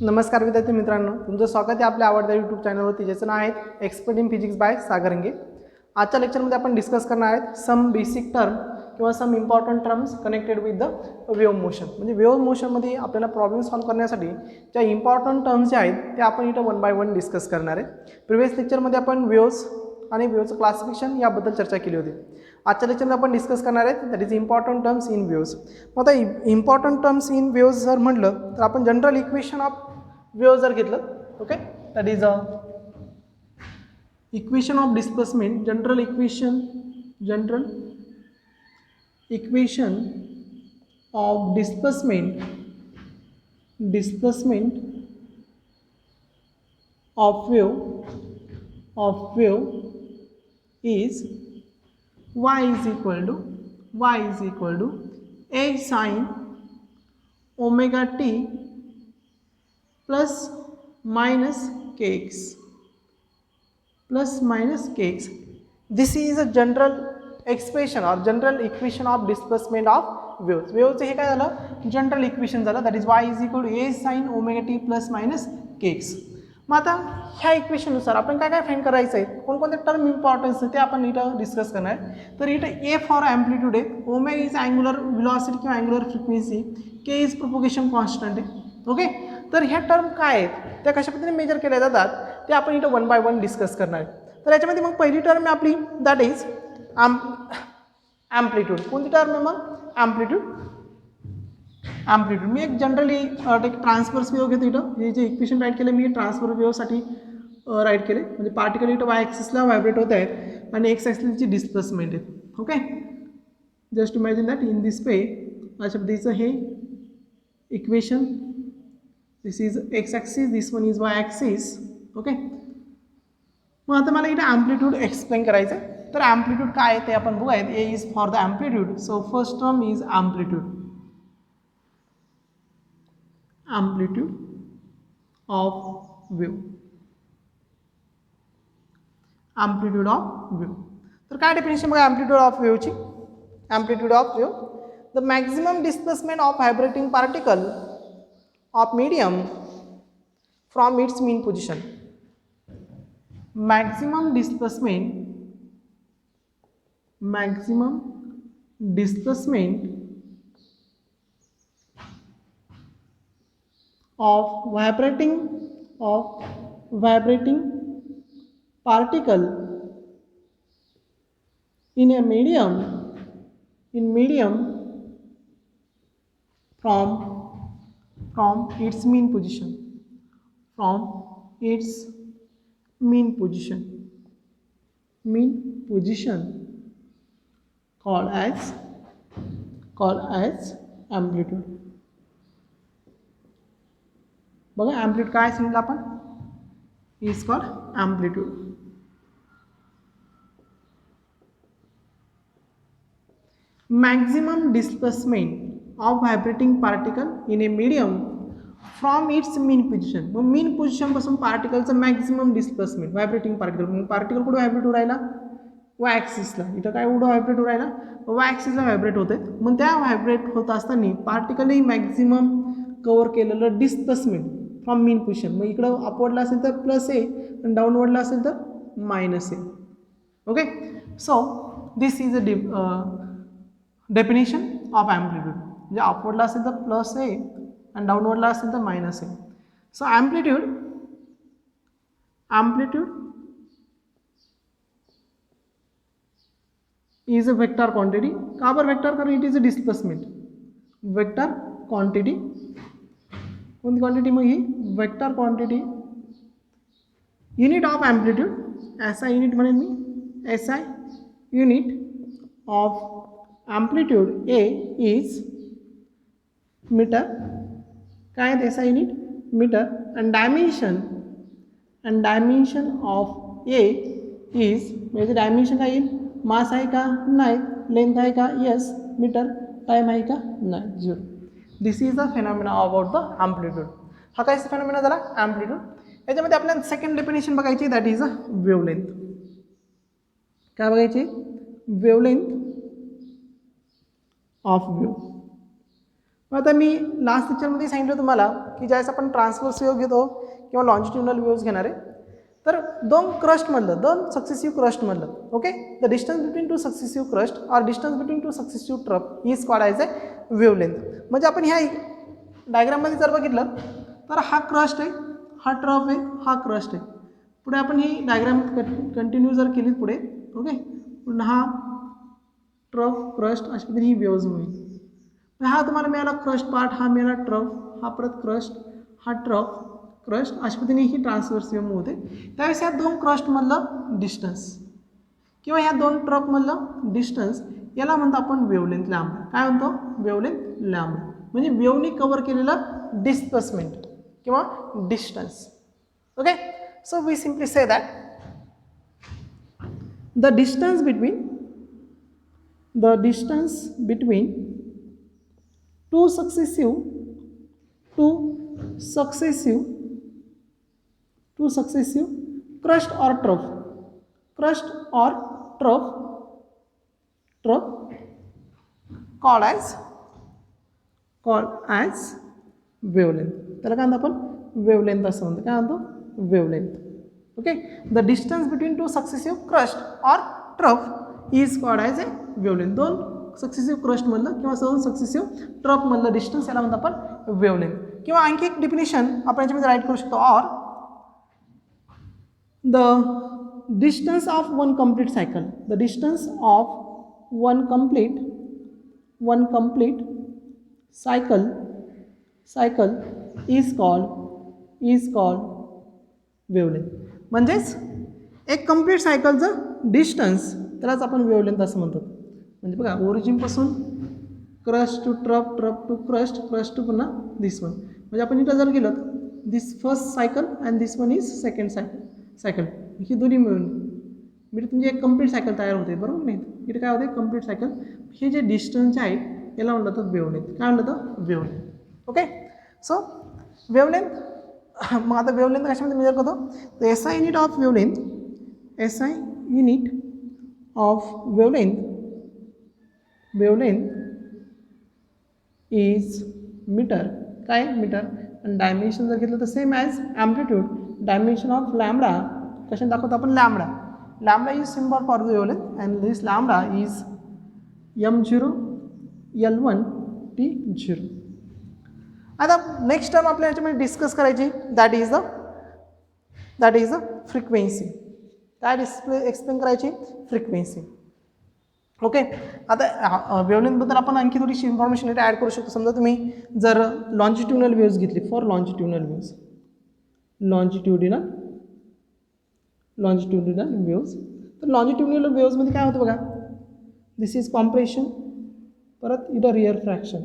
नमस्कार विद्यार्थी मित्रांनो, तुमचं स्वागत आहे आपल्या आवडत्या यूट्यूब चॅनलवरती, ज्याचं नाव आहे एक्सपर्ट इन फिजिक्स बाय सागर रंगे. आजच्या लेक्चरमध्ये आपण डिस्कस करणार आहेत सम बेसिक टर्म किंवा some important terms connected with the wave motion. म्हणजे वेव्ह मोशनमध्ये आपल्याला प्रॉब्लेम सॉल्व्ह करण्यासाठी ज्या इम्पॉर्टंट टर्म्स ज्या आहेत त्या आपण इथं वन बाय वन डिस्कस करणार आहे. प्रिव्हियस लेक्चरमध्ये आपण वेव्हज आणि वेव्हचं क्लासिफिकेशन याबद्दल चर्चा केली होती. आजच्या लेक्चरमध्ये आपण डिस्कस करणार आहेत that is important terms in waves. मग आता इम्पॉर्टंट टर्म्स इन वेव्हज जर म्हटलं तर आपण जनरल इक्वेशन ऑफ वेव्ह जर घेतलं, okay, that is equation of displacement, general equation of displacement of wave is y is equal to a sin omega t plus minus kx. This is a general expression or general equation of displacement of waves. Waves हे काय झालं, general equation झालं, that is y is equal to a sin omega t plus minus kx. मग आता ह्या इक्वेशननुसार आपण काय काय फाइंड करायचं आहे, कोणकोणते टर्म इम्पॉर्टन्स ते आपण इथं डिस्कस करणार आहे. तर इथं ए फॉर ॲम्प्लिट्यूड आहे, ओमेगा इज अँग्युलर व्हेलॉसिटी किंवा angular frequency, K is propagation constant आहे. ओके, तर ह्या टर्म काय आहेत, त्या कशा पद्धतीने मेजर केल्या जातात ते आपण इथं वन बाय वन डिस्कस करणार आहे. तर याच्यामध्ये मग पहिली टर्म आहे आपली, दॅट इज ॲम्प्लिट्यूड. कोणती टर्म आहे मग, ॲम्प्लिट्यूड. मी एक जनरली ट्रान्सफर्स वेव्ह घेतो. इथं हे जे इक्वेशन राईट केले मी ट्रान्सफर वेव्हसाठी राईट केले. म्हणजे पार्टिकल इथं वाय ॲक्सिसला व्हायब्रेट होत आहेत आणि एक्स ॲक्सिसची डिस्प्लेसमेंट आहे. Okay, just imagine that in this way अशा पद्धतीचं हे equation. This is x axis, this one is why axis. Okay, मग आता मला इथं ॲम्प्लिट्यूड एक्सप्लेन करायचं आहे. तर ॲम्प्लिट्यूड काय आहे ते आपण बघूयात. A is for the amplitude. So first term is amplitude of wave. Amplitude of wave. तर काय डेफिनेशन बघा amplitude of wave ची. Amplitude of wave, the maximum displacement of vibrating particle of medium from its mean position. Maximum displacement of vibrating particle in a medium from its mean position, called as amplitude. बघा amplitude काय सांगितलं आपण, is called amplitude. Maximum displacement of vibrating particle in a medium from its mean position. मग मीन पोझिशनपासून पार्टिकलचं maximum displacement vibrating particle. मग particle कुठं vibrate होऊ राहिला, Y ॲक्सिसला. इथं काय कुठं व्हायब्रेट होऊ राहिला, वाय ॲक्सिसला व्हायब्रेट होते. मग त्या व्हायब्रेट होत असताना पार्टिकलही मॅक्झिमम कव्हर केलेलं डिस्प्लेसमेंट फ्रॉम मीन पोझिशन. मग इकडं अपवर्डला असेल तर प्लस ए आणि डाऊनवर्डला असेल तर minus A. Okay, so this is a definition of amplitude. म्हणजे अपवर्डला असेल तर प्लस ए आणि डाऊनवर्डला असेल तर minus A. So amplitude is a vector quantity. का बरं वेक्टर, कारण it is a displacement. Vector quantity, कोणती क्वांटिटी मग ही, vector quantity. Unit of amplitude, SI unit म्हणेन मी, SI unit of amplitude A is metre. काय आहेत SI युनिट, मीटर. आणि डायमेन्शन ऑफ ए इज, म्हणजे डायमेन्शन काय येईल, मास आहे का, नाही. लेंथ आहे का, यस. मीटर. टाईम आहे का, नाही, 0. This is the phenomena about the amplitude. हा काय फेनॉमेना झाला, ॲम्प्लिट्यूड. याच्यामध्ये आपल्याला सेकंड डेफिनेशन बघायची, दॅट इज अ वेवलेंथ. काय बघायची, वेवलेंथ ऑफ वेव. मग आता मी लास्ट लेक्चरमध्ये सांगितलं तुम्हाला की ज्यावेळेस आपण ट्रान्सवर्स वेव्ह घेतो किंवा लॉन्जिट्युडनल वेव्हज घेणार आहे, तर दोन क्रस्टमधलं, दोन सक्सेसिव्ह क्रस्टमधलं, okay, the distance between two successive crest or distance between two successive trough is called as a wavelength. म्हणजे आपण ह्या डायग्राममध्ये जर बघितलं तर हा क्रस्ट आहे, हा ट्रफ आहे, हा क्रस्ट आहे. पुढे आपण ही डायग्राम कंटिन्यू जर केली पुढे, ओके, पुन्हा हा ट्रफ क्रस्ट अशा पद्धतीने ही वेव्हज होईल. हा तुम्हाला मिळाला क्रस्ट पार्ट, हा मिळाला ट्रफ, हा परत क्रस्ट, हा ट्रफ, क्रस्ट, अशा पद्धतीने ही ट्रान्सवर्स वेव्ह होते. त्यावेळेस ह्या दोन क्रस्टमधलं डिस्टन्स किंवा ह्या दोन ट्रफमधलं डिस्टन्स याला म्हणतो आपण वेव्हलेंथ लॅम्बडा. काय म्हणतो? Wavelength lambda. म्हणजे वेव्हनी कव्हर केलेलं डिस्प्लेसमेंट किंवा distance. Okay, so we simply say that the distance between two successive crust or trough called as wavelength. त्याला काय म्हणतो आपण? वेव्हलेंथ असं म्हणतो. काय म्हणतो? Wavelength. Okay, the distance between two successive crest or trough is called as a wavelength. दोन successive क्रस्टमधलं किंवा दोन सक्सेसिव्ह ट्रफमधलं डिस्टन्स याला म्हणतो आपण वेव्हलेंथ. किंवा आणखी एक डिफिनेशन आपण याच्यामध्ये राईट करू शकतो, or the distance of one complete cycle. The distance of one complete cycle is called wavelength. म्हणजेच एक कंप्लीट सायकलचं डिस्टन्स त्यालाच आपण वेव्हलेंथ असं म्हणतो. म्हणजे बघा, ओरिजिनपासून crest to trough, trough to crest, crest to पुन्हा दिस वन. म्हणजे आपण इथं जर गेलो this first cycle and this one is second cycle, ही दोन्ही मिळून म्हणजे तुमची एक कंप्लीट सायकल तयार होते, बरोबर नाही? इथे काय होते? Complete cycle. हे जे डिस्टन्स आहेत याला म्हणलं जातं वेव्हलेंथ. काय म्हणलं जातं? वेव्हलेंथ. Okay, so wavelength. मग आता वेव्हलेंथ कशामध्ये मेजर करतो? तर SI unit of wavelength is metre. काय? मीटर. आणि डायमेन्शन जर घेतलं तर same as amplitude. Dimension of lambda कशाने दाखवतो आपण? Lambda. Lambda is symbol for the wavelength and this lambda is M0 L1 T0. आता नेक्स्ट टर्म आपल्या याच्यामध्ये डिस्कस करायची, दॅट इज द फ्रिक्वेन्सी. काय एक्सप्लेन करायची? फ्रिक्वेन्सी. ओके, आता वेव्हलेंथबद्दल आपण आणखी थोडीशी इन्फॉर्मेशन इथे ॲड करू शकतो. समजा तुम्ही जर लॉन्जिट्युडनल वेव्हज घेतली, फॉर लॉन्जिट्युडनल वेव्हज, तर लॉन्जिट्युडनल वेव्हजमध्ये काय होतं बघा, दिस इज कॉम्प्रेशन, परत इथं रिअर फ्रॅक्शन,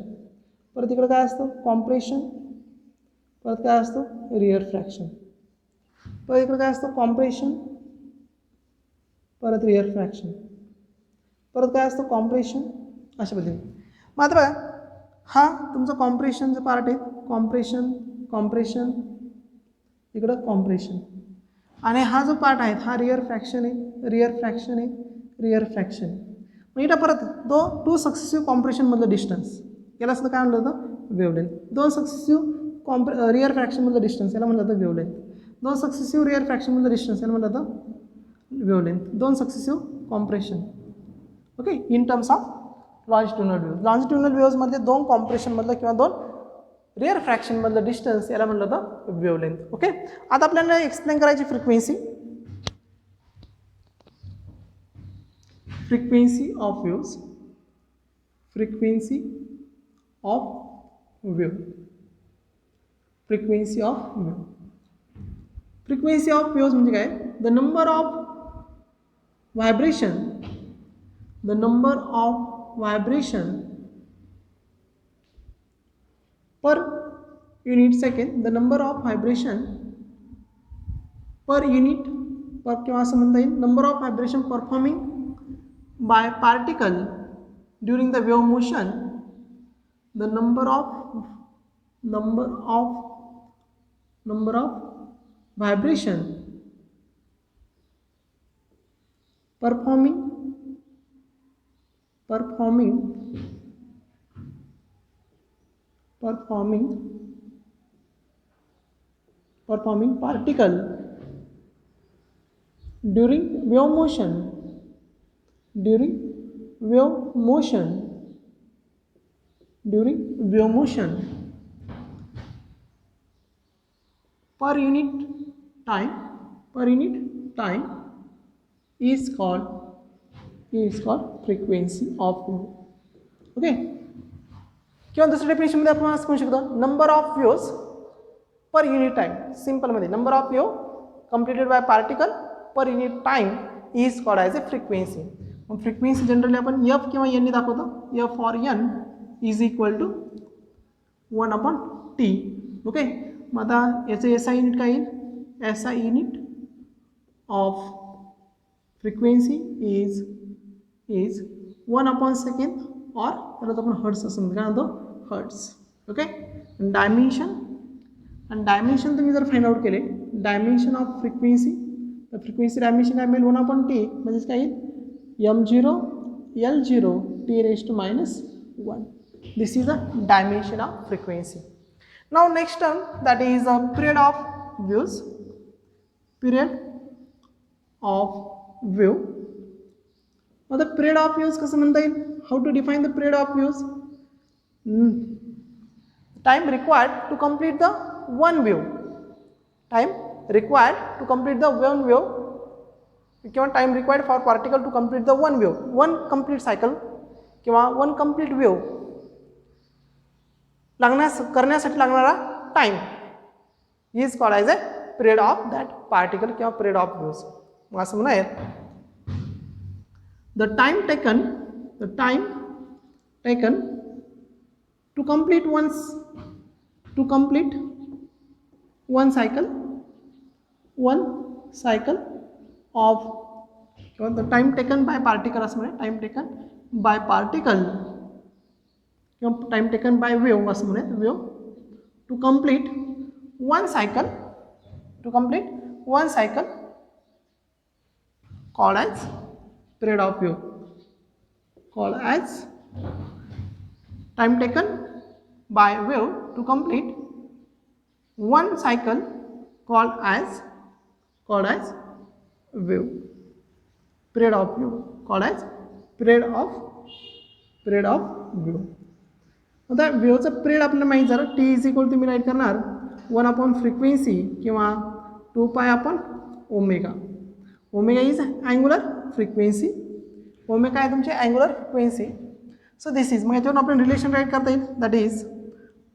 परत इकडं काय असतं? कॉम्प्रेशन, परत काय असतं? रिअर फ्रॅक्शन, परत इकडं काय असतं? कॉम्प्रेशन, परत रिअर फ्रॅक्शन, परत काय असतं? कॉम्प्रेशन, अशा पद्धतीने. मग आता बघा, हा तुमचं कॉम्प्रेशनचं पार्ट आहे, कॉम्प्रेशन, इकडं कॉम्प्रेशन, आणि हा जो पार्ट आहे हा रिअर फ्रॅक्शन आहे, रिअर फ्रॅक्शन. मग इथं परत टू सक्सेसिव्ह कॉम्प्रेशनमधलं डिस्टन्स याला सुद्धा काय म्हणलं जातं? वेव्हलेंथ. दोन सक्सेसिव्ह रिअर फ्रॅक्शनमधलं डिस्टन्स याला म्हणलं जातं वेव्हलेंथ. दोन सक्सेसिव्ह रिअर फ्रॅक्शनमधलं डिस्टन्स याला म्हणलं जातं वेव्हलेंथ. दोन successive compression. Okay, in terms of longitudinal waves. Longitudinal वेव्हजमध्ये दोन कॉम्प्रेशनमधलं किंवा दोन रिअर फ्रॅक्शनमधलं डिस्टन्स याला म्हणलं जातं वेव्हलेंथ. ओके, आता आपल्याला एक्सप्लेन करायची frequency of waves. Frequency of waves म्हणजे काय? The number of vibration per unit second, the number of vibration per unit, per किंवा असं म्हणता येईल number of vibration performing by particle during the wave motion, the number of vibration performing performing particle during wave motion, during wave motion, during wave motion per unit time, per unit time is called frequency of wave. Okay, किंवा दुसऱ्या डेफिनेशनमध्ये आपण असं म्हणू शकतो number of waves per unit time. सिंपलमध्ये number of wave completed by particle per unit time is called as a frequency. मग frequency generally आपण एफ किंवा एन ने दाखवतो. F for N is equal to 1/T. Okay, मग आता याचं S I unit काय येईल? S I unit of frequency is 1/सेकंड और त्याला आपण हर्ट्स असं म्हणतो. काय म्हणतो? हर्ट्स. ओके, डायमेन्शन तुम्ही जर फाइंड आउट केले, डायमेन्शन ऑफ फ्रिक्वेन्सी, तर फ्रिक्वेन्सी डायमेन्शन काय मिळेल? 1/T म्हणजेच काय येईल? m0 L0 T⁻⁻1. This is a dimension of frequency. Now next term that is a period of waves. Period of wave. आता पिरियड ऑफ वेव्स कसं म्हणता येईल? How to define the period of waves? Time required to complete the one wave. Time required to complete the one wave किंवा time required for particle to complete the one wave, one complete cycle किंवा one complete wave करण्यासाठी लागणारा time is called as a period of that particle किंवा period of waves. मग असं म्हणा the time taken to complete one cycle of the time taken by particle असं म्हणे. time taken by particle किंवा time taken by wave असं म्हणे. wave to complete one cycle called as period of wave, called as time taken by wave to complete one cycle called as wave. Period of wave called as period of wave. आता वेव्हचं period आपल्याला माहीत झालं. T is equal तुम्ही write करणार 1/फ्रिक्वेन्सी किंवा 2π/ओमेगा. Omega is angular frequency. Omega आहे तुमची angular frequency. So this is, मग याच्यावरून आपण रिलेशन राईट करता येईल. That is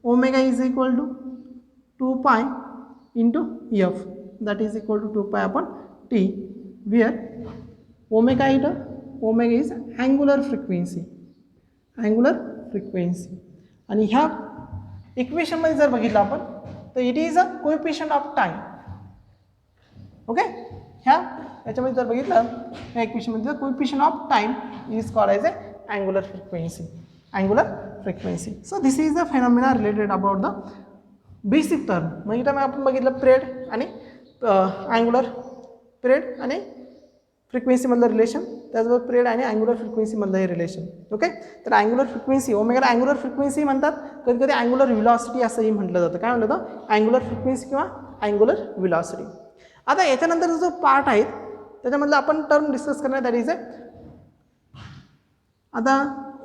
omega is equal to 2π into F, that is equal to 2π/T, where omega is angular frequency. आणि ह्या इक्वेशनमध्ये जर बघितलं आपण तर it is a coefficient of time. Okay, याच्यामध्ये जर बघितलं ह्या इक्वेशनमध्ये coefficient of time is called as A angular frequency. So this is the phenomena related about the basic term. मग इथं आपण बघितलं पिरियड आणि अँग्युलर पिरियड आणि फ्रिक्वेन्सीमधलं रिलेशन, त्याचबरोबर पिरियड आणि अँग्युलर फ्रिक्वेन्सीमधलं हे रिलेशन. ओके, तर अँग्युलर फ्रिक्वेन्सी, ओमेगाला अँग्युलर फ्रिक्वेन्सी म्हणतात. कधी कधी अँग्युलर व्हेलॉसिटी असंही म्हटलं जातं. काय म्हटलं जातं? अँग्युलर फ्रिक्वेन्सी किंवा अँग्युलर व्हेलॉसिटी. आता याच्यानंतर जो पार्ट आहे त्याच्यामधलं आपण टर्म डिस्कस करणार. दॅट इज ए, आता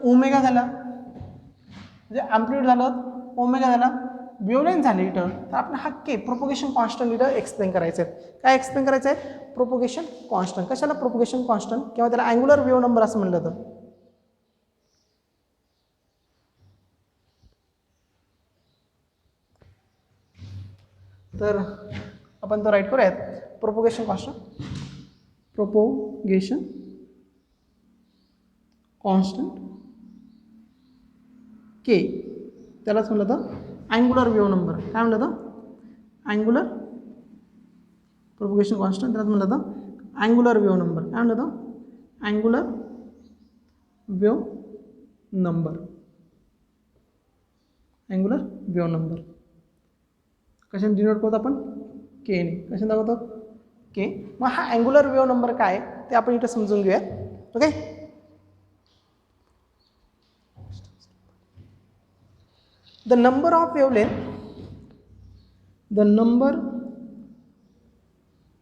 ओमेगा झाला म्हणजे अँप्लिट्यूड झालं, ओमेगा झाला, वेवलेंथ झाली इथं, तर आपण हा के प्रोपोगेशन कॉन्स्टंट इथं एक्सप्लेन करायचं आहे. काय एक्सप्लेन करायचं आहे? Propagation constant. कशाला प्रोपोगेशन कॉन्स्टंट किंवा त्याला अँग्युलर वेव्ह नंबर असं म्हणलं जातं. तर आपण तो राईट करूयात. प्रोपोगेशन कॉन्स्टंट के, त्यालाच म्हणलं जातं अँग्युलर वेव्ह नंबर. काय म्हणलं जातं? अँग्युलर प्रोपोगेशन कॉन्स्टंट, त्यालाच म्हणलं जातं अँग्युलर वेव्ह नंबर. काय म्हणलं जातं? Angular wave number. कशाने डिनोट करतो आपण? के ने. कशाने दाखवतो? के. मग हा अँग्युलर वेव्ह नंबर काय ते आपण इथं समजून घेऊयात. Okay, the number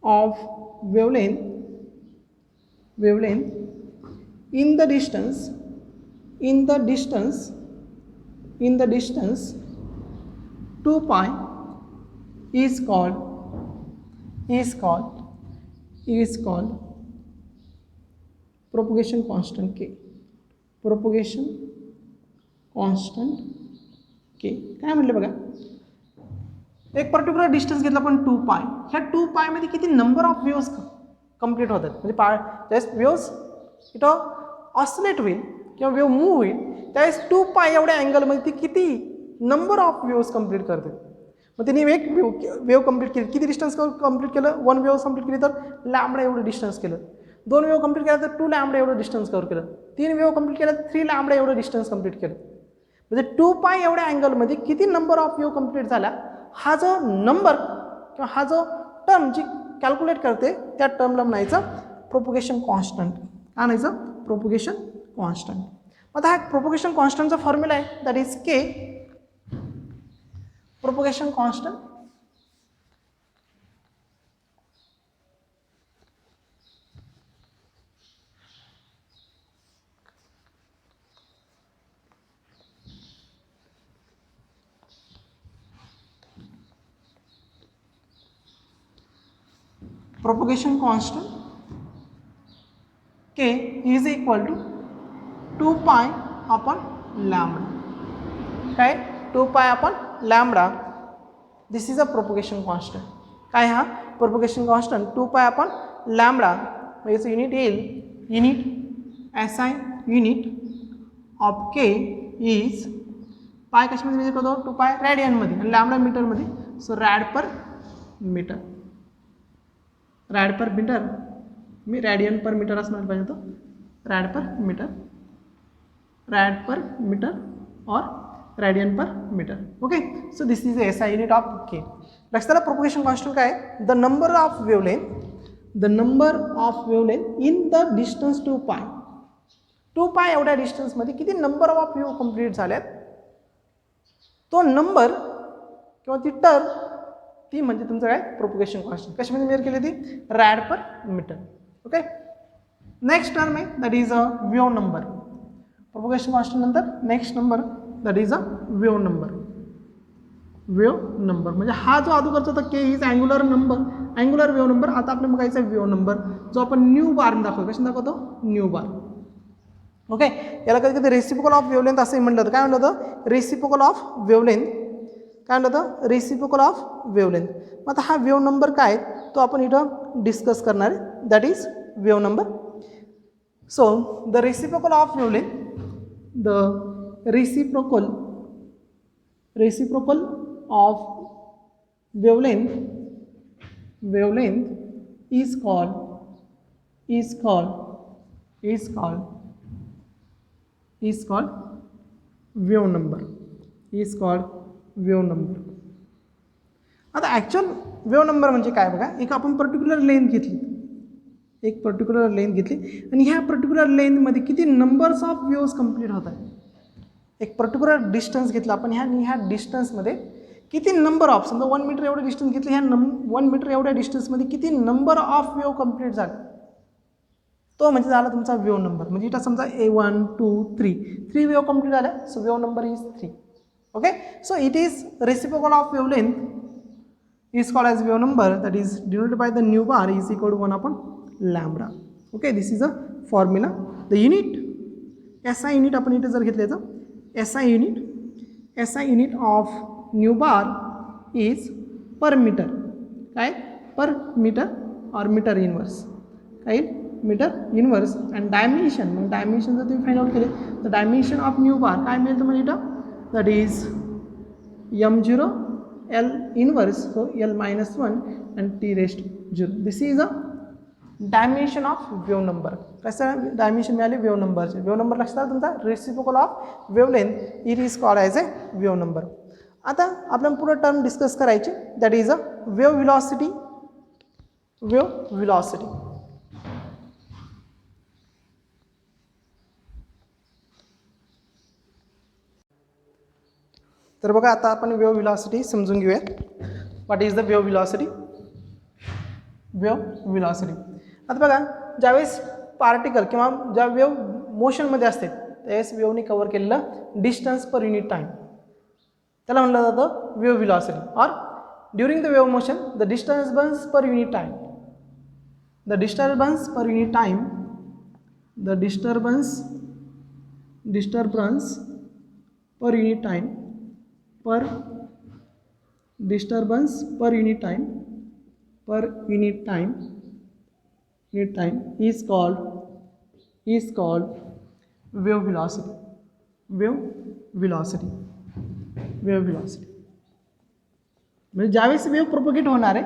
of wavelength in the distance 2 pi is called propagation constant k. propagation constant k काय म्हटलं बघा, एक पर्टिक्युलर डिस्टन्स घेतला आपण 2 पाय. ह्या 2 पाय मध्ये किती नंबर ऑफ वेव्स कंप्लीट होतात, म्हणजे त्यावेळेस वेव्स इथं ऑसिलेट होईल किंवा वेव्ह मूव्ह होईल, त्यावेळेस 2 पाय एवढ्या अँगलमध्ये ती किती नंबर ऑफ वेव्स कंप्लीट करते. मग तिने एक वेव्ह कंप्लीट केली, किती डिस्टन्स कंप्लीट केलं, 1 वेव्ह कंप्लीट केली तर लॅम्बडा एवढं डिस्टन्स केलं, 2 वेव्ह कंप्लीट केला तर 2 लॅम्बडा एवढं डिस्टन्स कव्हर केलं, 3 वेव्ह कंप्लीट केलं तर 3 लॅम्बडा एवढं डिस्टन्स कंप्लीट केलं. म्हणजे 2 पाय एवढ्या अँगलमध्ये किती नंबर ऑफ वेव्ह कंप्लीट झाला, हा जो नंबर किंवा हा जो टर्म जी कॅल्क्युलेट करते त्या टर्मला म्हणायचं प्रोपगेशन कॉन्स्टंट. काय म्हणायचं, प्रोपगेशन कॉन्स्टंट. आता हा प्रोपगेशन कॉन्स्टंटचा फॉर्म्युला आहे, that is K. Propagation constant k is equal to 2 pi upon lambda. काय, 2 pi upon lambda. This is a propagation constant. काय हा propagation constant 2 pi upon lambda. याचं unit येईल, unit SI unit of k is पाय कशामध्ये measure करतो, 2 pi रॅडियनमध्ये आणि lambda मीटरमध्ये. सो रॅड पर मीटर, मी रॅडियन पर मीटर असं म्हणायला पाहिजे होतं, रॅड पर मीटर और radian per metre. Okay, so this is SI unit of K. लक्षात प्रोपगेशन कॉन्स्टंट काय, the number of wavelength in the distance 2 pi. 2 पाय एवढ्या डिस्टन्समध्ये किती नंबर ऑफ वेव्ह कंप्लीट झाल्यात, तो नंबर किंवा ती टर्म ती म्हणजे तुमचं काय प्रोपगेशन कॉन्स्टंट. कशामध्ये मेजर केली ती, rad per metre. Okay, next term आहे that is a wave number. Propagation constant नंतर next number that is a wave number. म्हणजे हा जो अगोदरचा होता K is angular wave number. आता आपल्याला बघायचा आहे वेव्ह नंबर, जो आपण न्यू बार दाखवतो. कशाने दाखवतो, न्यू बार. ओके, याला कधी कधी रेसिप्रोकल ऑफ वेवलेंथ असंही म्हटलं होतं. काय म्हटलं होतं, रेसिप्रोकल ऑफ वेवलेंथ. काय म्हटलं होतं, रेसिप्रोकल ऑफ वेवलेंथ. मग आता हा वेव्ह नंबर काय तो आपण इथं डिस्कस करणार आहे, that is wave number. So the reciprocal of wavelength, the reciprocal of wavelength is called wave number. आता ॲक्च्युअल वेव्ह नंबर म्हणजे काय बघा, एक आपण पर्टिक्युलर लेंथ घेतली आणि ह्या पर्टिक्युलर लेंथमध्ये किती नंबर्स ऑफ वेव्स कंप्लीट होत आहेत. एक पर्टिक्युलर डिस्टन्स घेतला आपण, ह्या डिस्टन्समध्ये किती नंबर ऑफ, समजा 1 मीटर एवढं डिस्टन्स घेतलं, ह्या 1 मीटर एवढ्या डिस्टन्समध्ये किती नंबर ऑफ वेव्ह कंप्लीट झाले, तो म्हणजे झाला तुमचा वेव्ह नंबर. म्हणजे इथं समजा 1 2 3 वेव्ह कंप्लीट झाल्या, so wave number is 3. Okay, so it is reciprocal of wavelength is called as wave number, that is denoted by the nu bar is equal to 1 upon lambda. Okay, this is a formula. The unit SI unit आपण इथे जर घेतले तर SI unit of nu bar is per meter. काय, per meter or meter inverse. काय, meter inverse. and dimension, मग dimension जर तुम्ही फाइंड आउट केले तर डायमेन्शन ऑफ न्यू बार काय मिळेल तुम्हाला इथं, that is m0 L inverse, so L minus 1 and T raised to 0. This is a dimension of wave number. कसं डायमेन्शन मिळाले वेव्ह नंबरचे. वेव्ह नंबर लक्षात तुमचा reciprocal of wavelength, it is called as A wave number. आता आपल्याला पुढे term discuss करायची, that is a wave velocity. तर बघा आता आपण वेव्ह व्हेलॉसिटी समजून घेऊया. What is the wave velocity? Wave velocity आता बघा, ज्यावेळेस पार्टिकल किंवा ज्या वेव्ह मोशनमध्ये असते त्यावेळेस वेव्हने कव्हर केलेलं डिस्टन्स पर युनिट टाईम त्याला म्हणलं जातं wave velocity. Or during the wave motion the disturbance per unit time, the disturbance per unit time, the disturbance per unit time, per disturbance per unit time is called wave velocity. म्हणजे ज्यावेळेस wave propagate होणार आहे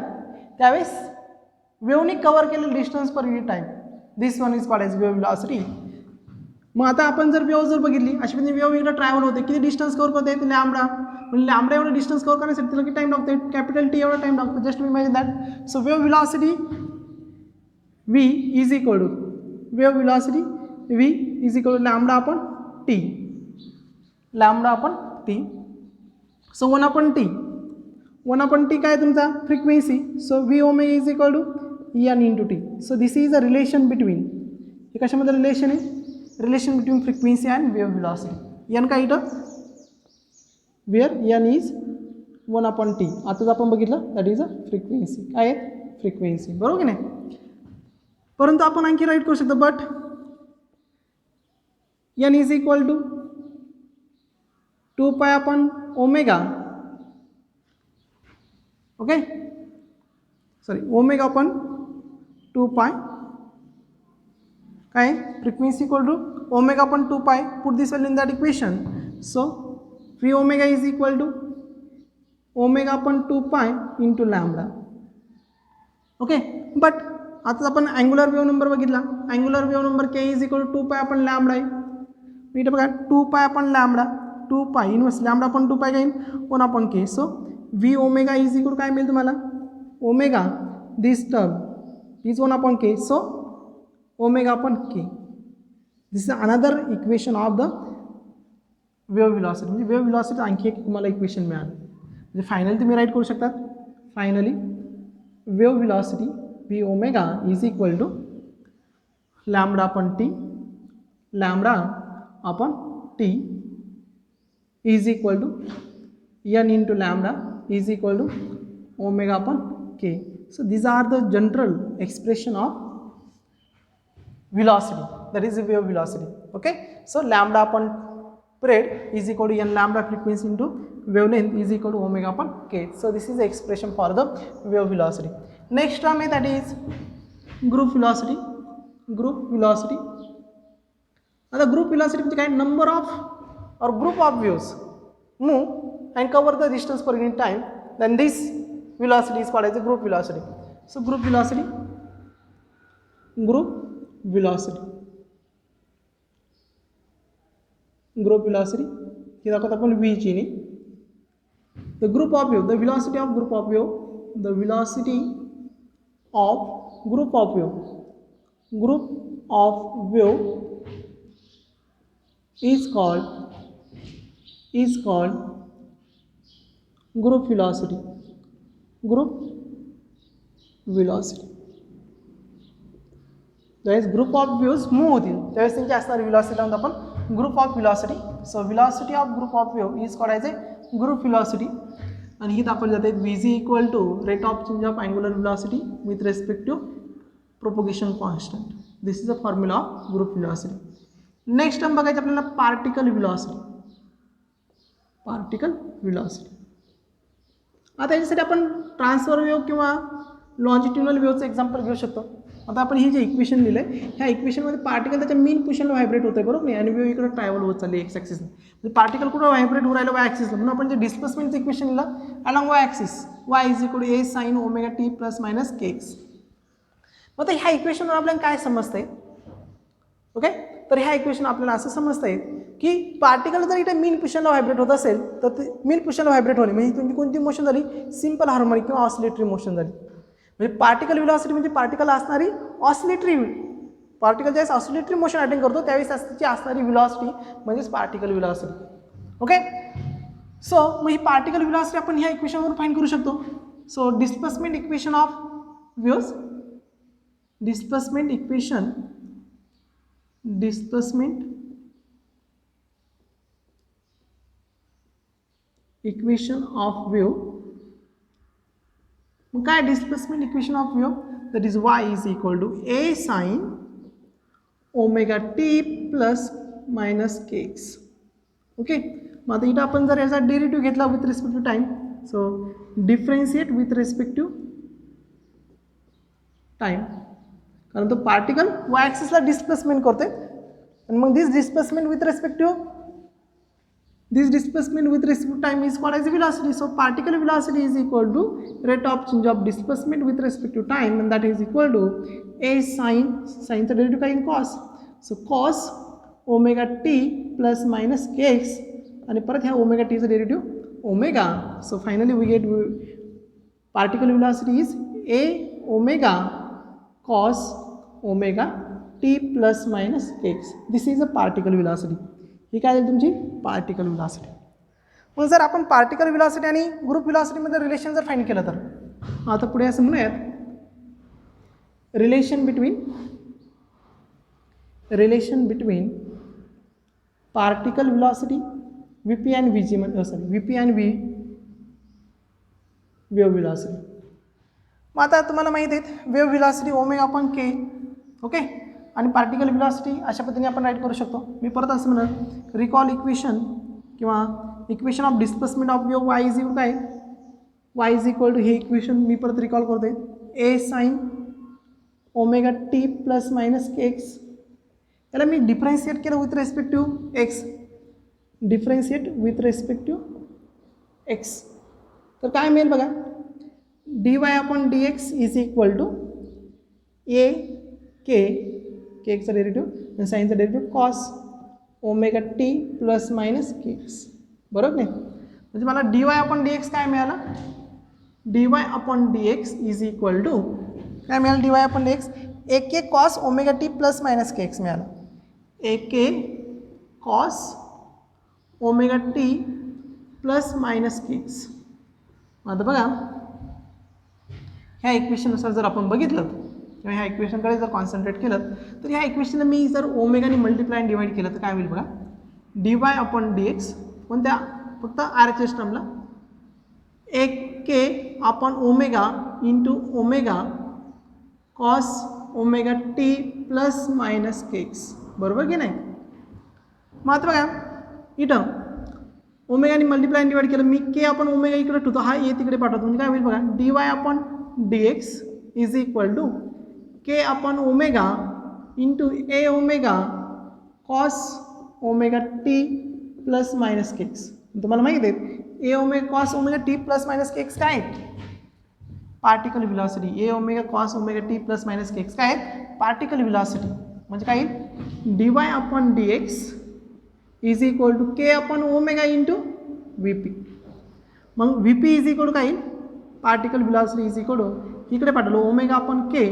त्यावेळेस वेव्हने cover केलेलं distance per unit time, this one is called as wave velocity. मग आता आपण जर वेव्ह जर बघितली अशी म्हणजे वेव्ह इकडे ट्रॅव्हल होते, किती डिस्टन्स कव्हर करते? लॅम्बडा. म्हणजे लॅम्बडा एवढं डिस्टन्स कव्हर करण्यासाठी तिला किती टाईम लागतो? कॅपिटल टी एवढा टाईम लागतो. Just imagine that. So wave velocity v is equal to lambda upon T. So 1/t काय तुमचा frequency. So v omega is equal to n into T. So this is a relation between, हे कशामध्ये relation आहे? Relation between frequency and wave velocity. n काय इथं wear n is 1/t. आताच आपण बघितलं दॅट इज अ फ्रिक्वेन्सी. काय आहे? फ्रिक्वेन्सी. बरोबर की नाही? परंतु आपण आणखी राईट करू शकतो, but n is equal to 2π/ओमेगा. Okay, sorry, omega upon 2π. काय? Frequency equal to omega upon 2π. Put this value in that equation. So v omega is equal to omega upon 2π into lambda. Okay, but आता आपण angular wave number बघितला. Angular wave number k is equal to 2π/λ आहे. इथे बघा 2π/λ, 2π inverse lambda upon 2π काय 1/k. So v omega is equal काय मिळेल तुम्हाला? Omega this term is 1/k. So omega upon k. This is another equation of the wave velocity. म्हणजे wave velocity आणखी एक तुम्हाला इक्वेशन मिळालं. म्हणजे फायनली तुम्ही राईट करू शकता. Finally wave velocity v omega is equal to lambda upon t is equal to n into lambda is equal to omega upon k. So these are the general expression of velocity, that is wave velocity. Okay, so lambda upon period is equal to n lambda frequency into wavelength is equal to omega upon k. So this is the expression for the wave velocity. Next term that is group velocity. Now the group velocity is kind number of or group of waves move and cover the distance per unit time, then this velocity is called as a group velocity. So group velocity हे दाखवत आपण v ची नी. The group of wave, the velocity of group of wave is called group velocity. त्यावेळेस group of waves move होतील त्यावेळेस त्यांची असणारी व्हेलॉसिटी म्हणतो आपण group of velocity. So velocity of group of wave is called as a group velocity. आणि ही दाखवली जाते vg equal to rate of change of angular velocity with respect to propagation constant. This is a formula of group velocity. Next term बघायचं आपल्याला particle velocity. आता याच्यासाठी आपण transfer wave किंवा लॉन्जिट्युनल वेव्हचं एक्झाम्पल घेऊ शकतो. आता आपण हे जे इक्वेशन लिहिलं आहे ह्या इक्वेशनमध्ये पार्टिकल त्याच्या मेन पोझिशनला व्हायब्रेट होतं आहे, बरोबर नाही? आणि वेव्ह इकडे ट्रॅव्हल होत चालली एक्स ॲक्सिसला. म्हणजे पार्टिकल कुठं व्हायब्रेट होऊ राहिलं? Y axis. म्हणून आपण जे डिस्प्लेसमेंटचं इक्वेशन लिहिलं along Y axis, Y is equal to a sin omega T plus minus kx. मग आता ह्या इक्वेशनवर आपल्याला काय समजतंय? ओके, तर ह्या इक्वेशन आपल्याला असं समजतंय की पार्टिकल जर इथे मीन पोझिशनला व्हायब्रेट होत असेल तर ते मीन पोझिशनला व्हायब्रेट होणे म्हणजे तुमची कोणती मोशन झाली? सिंपल हार्मोनिक किंवा ऑसिलेटरी मोशन झाली. म्हणजे पार्टिकल व्हेलॉसिटी म्हणजे पार्टिकल असणारी ऑसिलेटरी, पार्टिकल ज्यावेळेस ऑसिलेटरी मोशन अटेंड करतो त्यावेळेस त्याची असणारी व्हेलॉसिटी म्हणजेच पार्टिकल व्हेलॉसिटी. ओके, सो मग ही पार्टिकल व्हेलॉसिटी आपण ह्या इक्वेशनवरून फाइंड करू शकतो. So displacement equation of waves, displacement equation of wave. मग काय displacement equation of wave, that is y is equal to a sin omega T plus minus K X. Okay, मग आता इथं आपण जर याचा डेरिव्हेटिव्ह घेतला with respect to time, so differentiate with respect to time, कारण तो पार्टिकल वाय ॲक्सिसला डिस्प्लेसमेंट करतोय. आणि मग this displacement with respect to time is called as velocity. So particle velocity is equal to rate of change of displacement with respect to time, and that is equal to a sin चा derivative काय cos. So cos omega t plus minus kx, आणि परत ह्या omega T चा derivative omega. So finally we get particle velocity is a omega cos omega t plus minus kx. This is a particle velocity. ही काय झाली तुमची particle velocity. मग जर आपण पार्टिकल व्हेलॉसिटी आणि ग्रुप व्हेलॉसिटीमध्ये रिलेशन जर फाइंड केलं तर आता पुढे असं म्हणूयात, relation between particle velocity VP and VG मध्ये, VP and V wave velocity. मग आता तुम्हाला माहिती आहे वेव्ह व्हेलॉसिटी ओमेगा अपॉन के. ओके, आणि पार्टिकल व्हेलॉसिटी अशा पद्धतीने आपण राईट करू शकतो. मी परत असं म्हणत रिकॉल इक्वेशन किंवा equation of displacement of wave y is equal काय, y इज इक्वल टू हे इक्वेशन मी परत रिकॉल करतोय, a sin omega T plus minus K X. याला मी डिफरेन्शिएट केलं विथ रेस्पेक्ट टू एक्स, तर काय मिळेल बघा, dy upon dx is equal to a k चा डेरिव्हेटिव्ह आणि साईनचा derivative cos omega T plus minus K X. बरोबर नाही, म्हणजे मला dy अपॉन dx काय मिळाला, dy upon dx is equal to काय मिळालं, dy upon dx a k cos omega T plus minus K X मिळाला, a k cos omega T plus minus K X. आता बघा ह्या इक्वेशननुसार जर आपण बघितलं किंवा ह्या इक्वेशनकडे जर कॉन्सन्ट्रेट केलं तर ह्या इक्वेशनला मी जर ओमेगाने मल्टिप्लाय आणि डिवाइड केलं तर काय होईल बघा, dy अपॉन dx कोणत्या फक्त RHS टर्मला a k upon omega into omega cos omega T plus minus K X. बरोबर की नाही. मग आता बघा इथं ओमेगाने मल्टिप्लाय आणि डिवाइड केलं, मी के अपॉन ओमेगा इकडे ठेवतो, हा ए तिकडे पाठवतो, म्हणजे काय होईल बघा, dy upon dx is equal to K upon omega into A omega cos omega T plus minus K X. तुम्हाला माहिती आहे A omega cos omega T plus minus K X काय आहे, particle velocity. A omega cos omega T plus minus K X काय आहे, particle velocity. म्हणजे काय येईल, dy upon dx is equal to K upon omega into VP. मग VP is equal to काय येईल, particle velocity is equal to इकडे पाठवलं omega upon K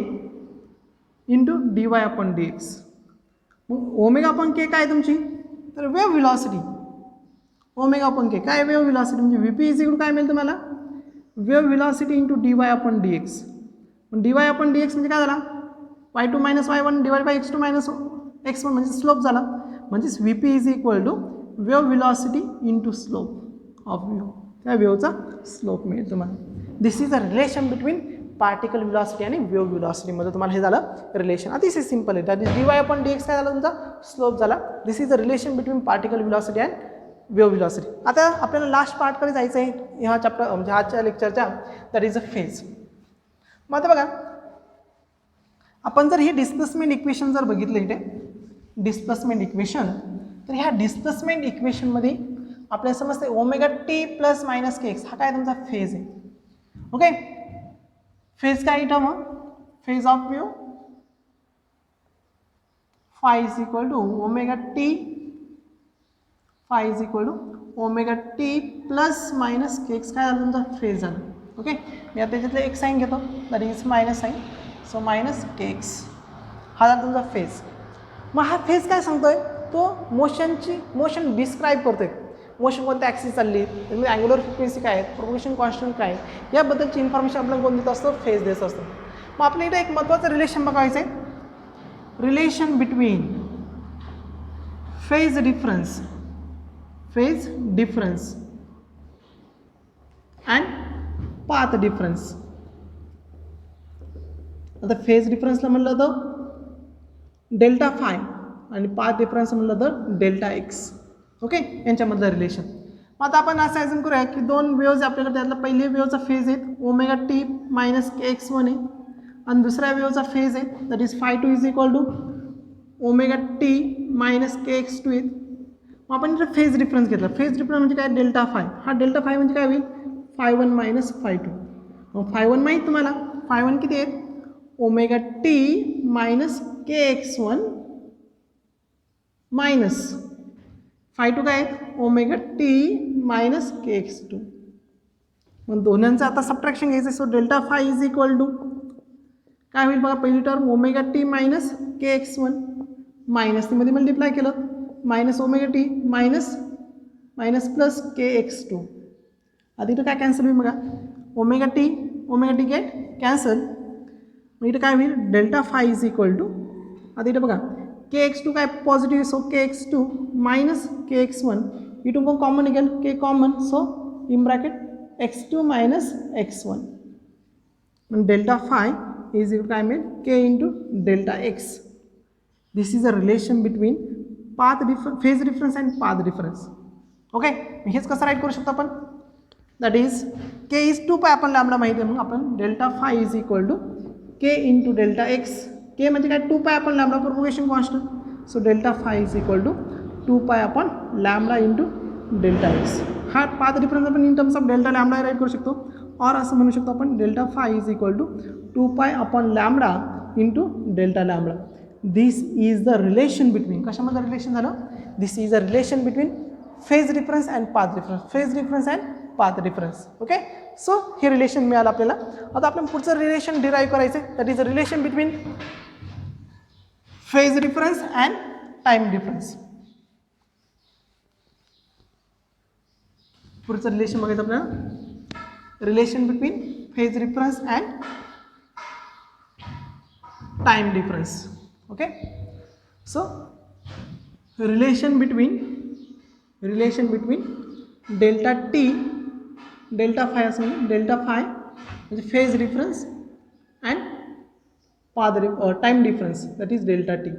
into dy upon dx. मग ओमेगा अपॉन के काय तुमची, तर wave velocity. Omega upon K काय वेव्ह व्हेलॉसिटी, म्हणजे VP इज इक्वल टू काय मिळेल तुम्हाला, wave velocity into dy upon dx. पण dy अपॉन dx म्हणजे काय झाला, y2 minus y1 divide by x2 minus x1 म्हणजे स्लोप झाला. म्हणजेच VP is equal to wave velocity into slope of wave, त्या वेव्हचा स्लोप मिळेल तुम्हाला. This is a relation between particle velocity आणि वेव्ह व्हेलॉसिटीमध्ये तुम्हाला हे झालं रिलेशन. अतिशय सिंपल आहे. That is dy upon dx काय झाला तुमचा, स्लोप झाला. This is a relation between particle velocity and wave velocity. आता आपल्याला लास्ट पार्टकडे जायचं आहे ह्या चॅप्टर म्हणजे आजच्या लेक्चरच्या, दॅट इज अ फेज. मग आता बघा आपण जर ही डिस्प्लेसमेंट इक्वेशन जर बघितलं इथे डिस्प्लेसमेंट इक्वेशन, तर ह्या डिस्प्लेसमेंट इक्वेशनमध्ये आपल्याला समजते omega T plus minus K X हा काय तुमचा फेज आहे. ओके, फेज काय इथं मग, phase of wave phi is equal to omega T, phi is equal to omega T plus minus K X काय झालं तुमचा फेज झालं. ओके, मी आता त्याच्यातलं एक साईन घेतो, that is minus sign, so minus K X हा झाला तुमचा फेज. मग हा फेज काय सांगतोय, तो मोशन डिस्क्राईब करतोय. मोशन कोणत्या ॲक्सिस चालली, त्यामध्ये अँग्युलर फ्रिक्वेन्सी काय आहे, प्रोपगेशन कॉन्स्टंट काय आहे, याबद्दलची इन्फॉर्मेशन आपल्याला कोण देत असतं, फेज देत असतं. मग आपल्या इथे एक महत्त्वाचं रिलेशन बघायचं आहे, relation between phase difference and path difference. आता फेज डिफरन्सला म्हणलं तर डेल्टा फाय आणि पाथ डिफरन्स म्हणलं तर डेल्टा एक्स. ओके, यांच्यामधलं रिलेशन. मग आता आपण असं ॲझ्युम करूया की दोन वेव्ज आपल्याकडे, त्यातला पहिल्या वेव्हचा फेज आहे omega T minus K X one आहे आणि दुसऱ्या वेव्हचा फेज आहे that is phi two is equal to omega T minus K X two आहे. मग आपण इथे फेज डिफरन्स घेतला. फेज डिफरन्स म्हणजे काय, डेल्टा फाय. हा डेल्टा फाय म्हणजे काय होईल, phi one minus phi two. मग फाय वन माहीत तुम्हाला, फाय वन किती आहेत, omega T minus K X one minus phi two काय आहेत, omega T minus K X two. मग दोन्हींचं आता सबट्रॅक्शन घ्यायचं. So delta phi is equal to काय होईल बघा, पहिली term omega T minus K X one minus मध्ये मल्टिप्लाय केलं minus omega T minus plus K X two. आधी इथं काय कॅन्सल होईल बघा, ओमेगा टी गेट कॅन्सल. मग इथं काय होईल, delta phi is equal to, आता इथं बघा के एक्स टू काय positive, so K X two minus K X one. इथून पण कॉमन निघेल, K common, so in bracket X two minus X one. मग डेल्टा फाय इज इक्वल काय मिळेल, K into delta X. This is a relation between phase difference and path difference. Okay, हेच कसं right करू शकतो आपण, that is K is 2 pi आपण lambda माहिती आहे, मग आपण delta phi is equal to K into delta X. K म्हणजे काय, 2 पाय आपण lambda propagation constant. So delta phi is equal to 2 pi आपण लॅम्बडा इंटू डेल्टा एक्स. हा पाथ डिफरन्स आपण in terms of delta lambda write करू शकतो. और असं म्हणू शकतो आपण delta phi is equal to 2 pi upon lambda into delta lambda. This is the relation between, कशामध्ये रिलेशन झालं, this is a relation between phase difference and path difference. Okay, so हे रिलेशन मिळालं आपल्याला. आता आपल्याला पुढचं रिलेशन डिराईव्ह करायचं आहे, that is a relation between phase difference and time difference. पुढचं रिलेशन बघायचं आपल्याला, relation between phase difference and time difference. Okay, so relation between delta T, delta phi असं म्हणजे डेल्टा फाय म्हणजे phase difference and time difference, that is delta T.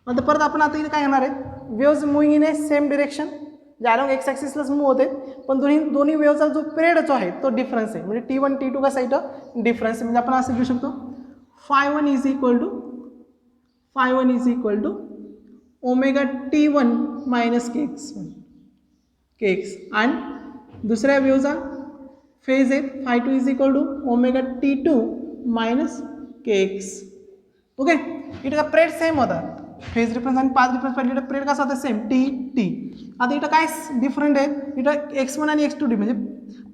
आता परत आपण आता इथे काय येणार आहेत, waves moving in A same direction, जे अलॉंग एक्स ॲक्सिसलाच मूव्ह होते, पण दोन्ही वेव्हचा जो पिरियड जो आहे तो डिफरन्स आहे. म्हणजे T1 T2 कसा इथं डिफरन्स आहे, म्हणजे आपण असं घेऊ शकतो phi one is equal to omega T1 minus K X आणि दुसऱ्या वेव्हचा फेज आहे phi two is equal to omega T2 minus K X. Okay, इथं का पिरियड सेम होता, फेज डिफरन्स आणि पाथ डिफरन्स पडले, इथं पिरियड कसा होता सेम टी. आता इथं काय डिफरंट आहे, इथं x1 आणि x2 म्हणजे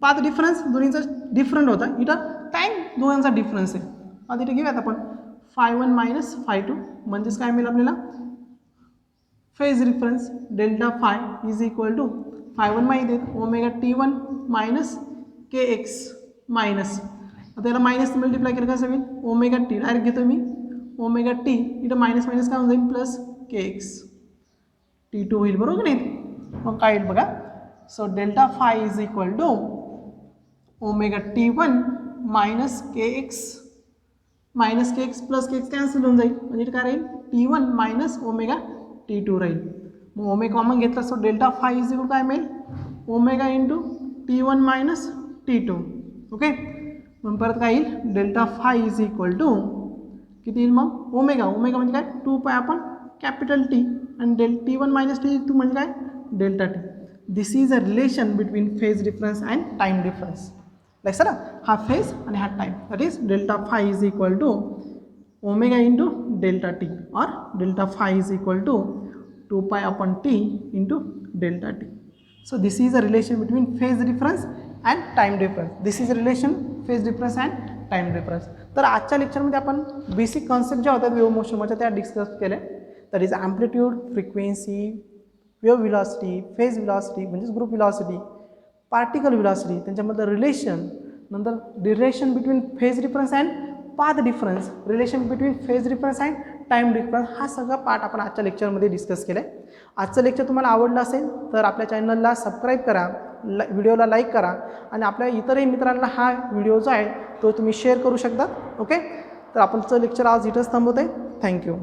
पाथ डिफरन्स दोन्हीचा डिफरंट होता, इथं टाइम दोघांचा डिफरन्स आहे. आता इथं घेऊयात आपण phi one minus phi two, म्हणजेच काय मिळेल आपल्याला, phase difference delta phi is equal to phi one माहिती आहे omega T1 minus K X minus, आता याला मायनस मल्टिप्लाय केलं कसं होईल, ओमेगा टी डायरेक्ट घेतो मी, ओमेगा टी इथं मायनस काय होऊन जाईल प्लस के एक्स T2 होईल, बरोबर की नाही. मग काय येईल बघा, so delta phi is equal to omega T1 minus K X plus K X cancel होऊन जाईल, म्हणजे काय राहील T1 मायनस ओमेगा T2 राहील. मग ओमेगा कॉमन घेतला, so delta phi is equal काय मिळेल, omega into T1 minus T2. Okay, मग परत काय येईल, delta phi is equal to किती येईल मग, ओमेगा म्हणजे काय 2 पाय आपण कॅपिटल टी आणि T1 मायनस T2 म्हणजे काय delta T. This is a relation between phase difference and time difference. Like sir हा फेज आणि हा time, that is delta phi is equal to omega into delta T और delta phi is equal to 2 pi upon T into delta T. So this is a relation between phase difference and time difference. Time difference. तर आजच्या लेक्चरमध्ये आपण basic concept ज्या होत्या wave मोशनच्या त्या discuss केल्या, that is amplitude, frequency, wave velocity, phase velocity म्हणजेच group velocity, particle velocity, त्यांच्यामधलं रिलेशन, नंतर relation between phase difference and path difference, relation between phase difference and time difference, हा सगळा part आपण आजच्या लेक्चरमध्ये डिस्कस केला आहे. आजचं लेक्चर तुम्हाला आवडलं असेल तर आपल्या चॅनलला सबस्क्राईब करा, व्हिडिओला लाईक करा आणि आपल्या इतरही मित्रांना हा व्हिडिओ जो आहे तो तुम्ही शेअर करू शकता. ओके, तर आपणचं लेक्चर आज इथंच थांबवतो आहे. थँक्यू.